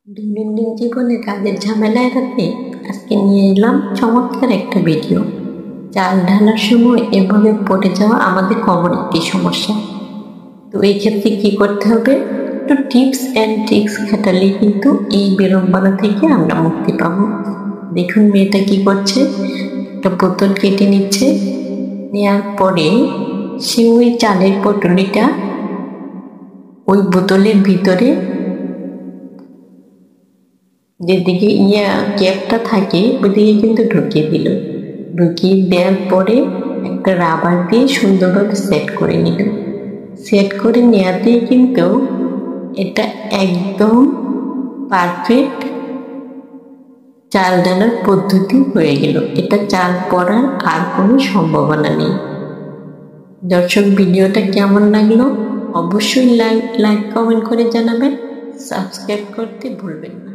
দৈনন্দিন জীবনে কাজের ঝামেলা এড়াতে আজকে নিয়ে এলাম চমৎকার একটা ভিডিও। চাল ঢালার সময় এভাবে পড়ে যাওয়া আমাদের কমন একটি সমস্যা। তো এই ক্ষেত্রে কি করতে হবে, একটু টিপস অ্যান্ড ট্রিক্স খাটালে কিন্তু এই বিড়ম্বনা থেকে আমরা মুক্তি পাবো। দেখুন মেয়েটা কি করছে, একটা বোতল কেটে নিচ্ছে। নেওয়ার পরে সে ওই চালের পটলিটা ওই বোতলের ভিতরে যেদিকে ক্যাপটা থাকে ওইদিকে কিন্তু ঢুকিয়ে দিল। ঢুকিয়ে দেওয়ার পরে একটা রাবার দিয়ে সুন্দরভাবে সেট করে নিল। সেট করে নেওয়াতেই কিন্তু এটা একদম পারফেক্ট চাল ঢালার পদ্ধতি হয়ে গেল। এটা চাল পড়ার আর কোনো সম্ভাবনা নেই। দর্শক, ভিডিওটা কেমন লাগলো অবশ্যই লাইক কমেন্ট করে জানাবেন। সাবস্ক্রাইব করতে ভুলবেন না।